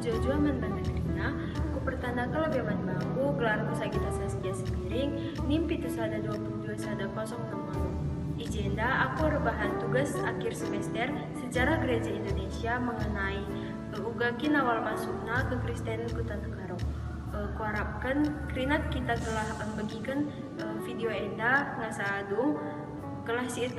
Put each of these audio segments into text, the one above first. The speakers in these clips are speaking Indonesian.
jua mandana krina, ku pertanda ke lebeman bangku, gelar kusagita Saskia Sembiring, nimpi tu sada 22 sada 06. Ijenda, aku rebahan tugas akhir semester sejarah gereja Indonesia mengenai ugakin awal masukna ke Kristenan ku Tanah Karo. Kuharapkan kerinat kita telah bagikan video enda ngasa adung kelah si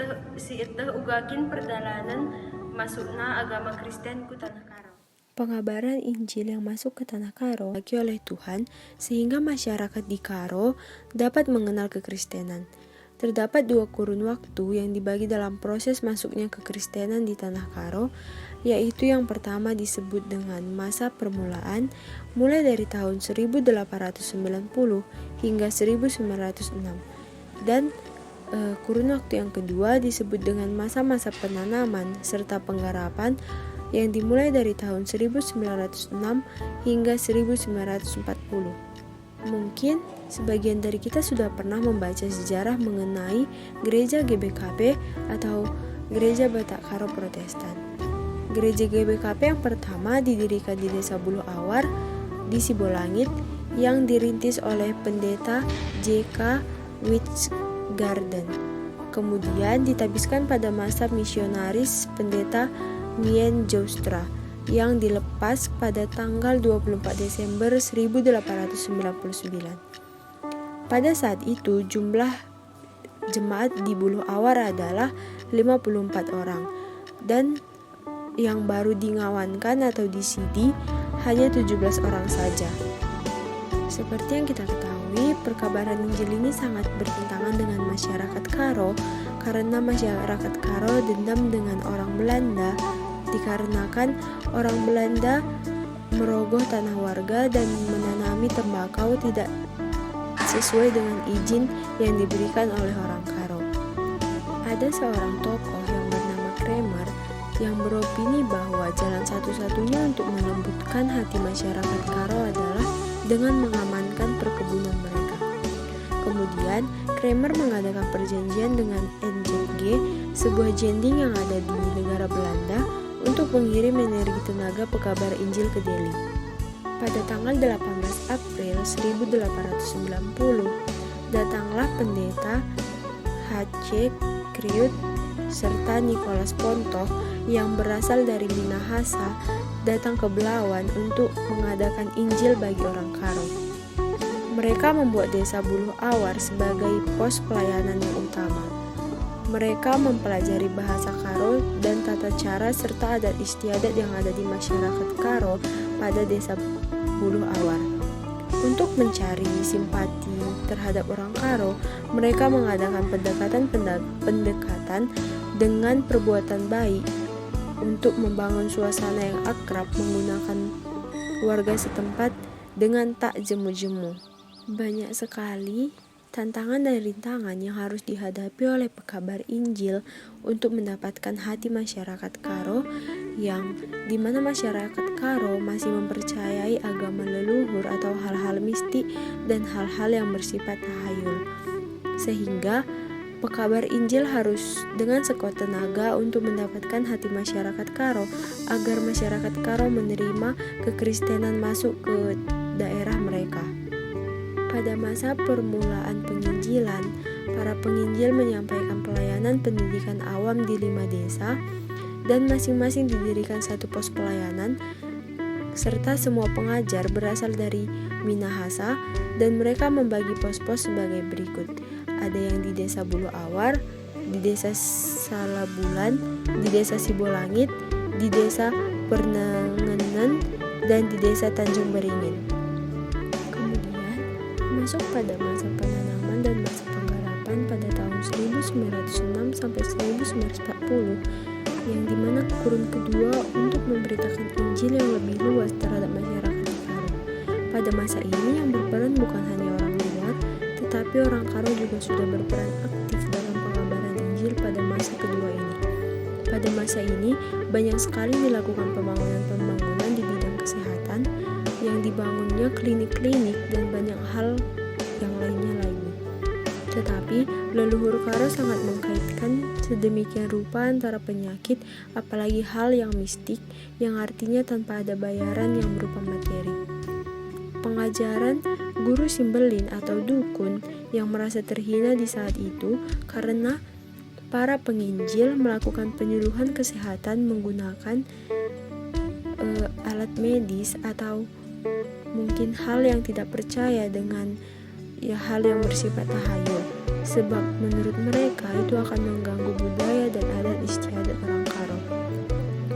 iteh ugakin perjalanan masukna agama Kristen ku Tanah Karo. Pengabaran Injil yang masuk ke Tanah Karo bagi oleh Tuhan sehingga masyarakat di Karo dapat mengenal kekristenan. Terdapat 2 kurun waktu yang dibagi dalam proses masuknya kekristenan di Tanah Karo, yaitu yang pertama disebut dengan masa permulaan mulai dari tahun 1890 hingga 1906 dan kurun waktu yang kedua disebut dengan masa-masa penanaman serta penggarapan yang dimulai dari tahun 1906 hingga 1940. Mungkin sebagian dari kita sudah pernah membaca sejarah mengenai gereja GBKP atau Gereja Batak Karo Protestan. Gereja GBKP yang pertama didirikan di Desa Buluh Awar di Sibolangit yang dirintis oleh pendeta J.K. Witchgarden. Kemudian ditabiskan pada masa misionaris pendeta Mien Joustra yang dilepas pada tanggal 24 Desember 1899. Pada saat itu jumlah jemaat di Buluh Awar adalah 54 orang dan yang baru dingawankan atau disidi hanya 17 orang saja. Seperti yang kita ketahui, perkabaran Injil ini sangat bertentangan dengan masyarakat Karo karena masyarakat Karo dendam dengan orang Belanda dikarenakan orang Belanda merogoh tanah warga dan menanami tembakau tidak sesuai dengan izin yang diberikan oleh orang Karo. Ada seorang tokoh yang bernama Kramer yang beropini bahwa jalan satu-satunya untuk melembutkan hati masyarakat Karo adalah dengan mengamankan perkebunan mereka. Kemudian, Kramer mengadakan perjanjian dengan NZG, sebuah jending yang ada di negara Belanda, untuk mengirim energi tenaga pekabar Injil ke Delhi. Pada tanggal 18 April 1890, datanglah pendeta H.C. Kriut serta Nicholas Pontoh yang berasal dari Minahasa datang ke Belawan untuk mengadakan Injil bagi orang Karo. Mereka membuat Desa Buluh Awar sebagai pos pelayanan yang utama. Mereka mempelajari bahasa Karo dan tata cara serta adat istiadat yang ada di masyarakat Karo pada Desa Buluh Awar. Untuk mencari simpati terhadap orang Karo, mereka mengadakan pendekatan dengan perbuatan baik untuk membangun suasana yang akrab menggunakan warga setempat dengan tak jemu-jemu. Banyak sekali tantangan dan rintangan yang harus dihadapi oleh pekabar Injil untuk mendapatkan hati masyarakat Karo yang dimana masyarakat Karo masih mempercayai agama leluhur atau hal-hal mistik dan hal-hal yang bersifat tahayul. Sehingga pekabar Injil harus dengan sekuat tenaga untuk mendapatkan hati masyarakat Karo agar masyarakat Karo menerima kekristenan masuk ke daerah mereka. Pada masa permulaan penginjilan, para penginjil menyampaikan pelayanan pendidikan awam di 5 desa dan masing-masing didirikan satu pos pelayanan serta semua pengajar berasal dari Minahasa dan mereka membagi pos-pos sebagai berikut. Ada yang di Desa Buluh Awar, di Desa Salabulan, di Desa Sibolangit, di Desa Pernengenan, dan di Desa Tanjung Beringin. Masuk pada masa penanaman dan masa penggarapan pada tahun 1906 sampai 1940 yang dimana kurun kedua untuk memberitakan Injil yang lebih luas terhadap masyarakat Karo. Pada masa ini yang berperan bukan hanya orang luar, tetapi orang Karo juga sudah berperan aktif dalam pengabaran Injil pada masa kedua ini. Pada masa ini banyak sekali dilakukan pembangunan di bidang kesehatan yang dibangunnya klinik-klinik dan banyak hal yang lainnya lagi. Tetapi leluhur Karo sangat mengkaitkan sedemikian rupa antara penyakit, apalagi hal yang mistik, yang artinya tanpa ada bayaran yang berupa materi. Pengajaran guru simbelin atau dukun yang merasa terhina di saat itu karena para penginjil melakukan penyuluhan kesehatan menggunakan alat medis atau mungkin hal yang tidak percaya dengan hal yang bersifat tahayul, sebab menurut mereka itu akan mengganggu budaya dan adat istiadat orang Karo.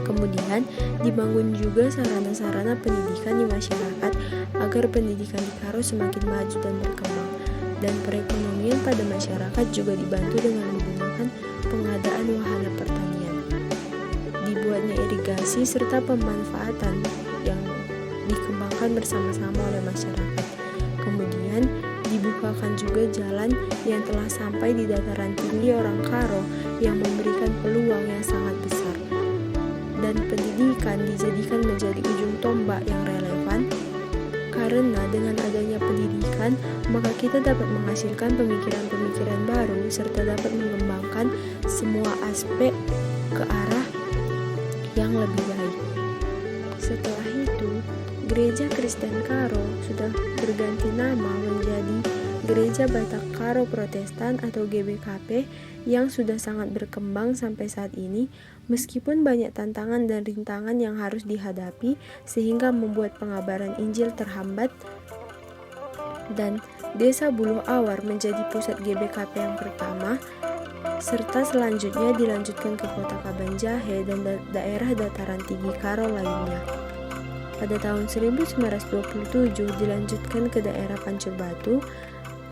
Kemudian dibangun juga sarana-sarana pendidikan di masyarakat agar pendidikan di Karo semakin maju dan berkembang, dan perekonomian pada masyarakat juga dibantu dengan menggunakan pengadaan wahana pertanian. Dibuatnya irigasi serta pemanfaatan yang dikembangkan bersama-sama oleh masyarakat. Kemudian dibukakan juga jalan yang telah sampai di dataran tinggi orang Karo yang memberikan peluang yang sangat besar. Dan pendidikan dijadikan menjadi ujung tombak yang relevan, karena dengan adanya pendidikan maka kita dapat menghasilkan pemikiran-pemikiran baru serta dapat mengembangkan semua aspek ke arah yang lebih baik. Setelah itu, Gereja Kristen Karo sudah berganti nama menjadi Gereja Batak Karo Protestan atau GBKP yang sudah sangat berkembang sampai saat ini, meskipun banyak tantangan dan rintangan yang harus dihadapi sehingga membuat pengabaran Injil terhambat, dan Desa Buluh Awar menjadi pusat GBKP yang pertama, serta selanjutnya dilanjutkan ke kota Kabanjahe dan daerah dataran tinggi Karo lainnya. Pada tahun 1927 dilanjutkan ke daerah Pancur Batu,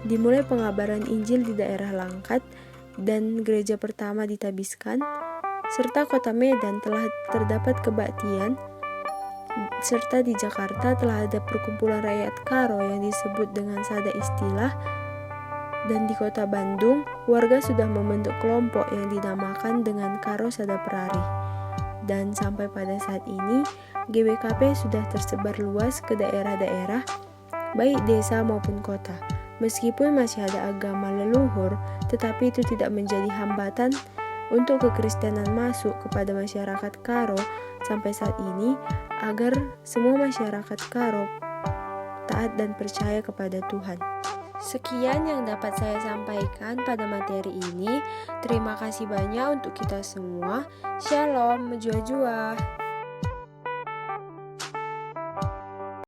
dimulai pengabaran Injil di daerah Langkat dan gereja pertama di Tabiskan, serta kota Medan telah terdapat kebaktian, serta di Jakarta telah ada perkumpulan rakyat Karo yang disebut dengan Sada Istilah, dan di kota Bandung warga sudah membentuk kelompok yang dinamakan dengan Karo Sada Perari. Dan sampai pada saat ini GBKP sudah tersebar luas ke daerah-daerah baik desa maupun kota. Meskipun masih ada agama leluhur, tetapi itu tidak menjadi hambatan untuk kekristenan masuk kepada masyarakat Karo sampai saat ini, agar semua masyarakat Karo taat dan percaya kepada Tuhan. Sekian yang dapat saya sampaikan pada materi ini. Terima kasih banyak untuk kita semua. Shalom, menjua-jua.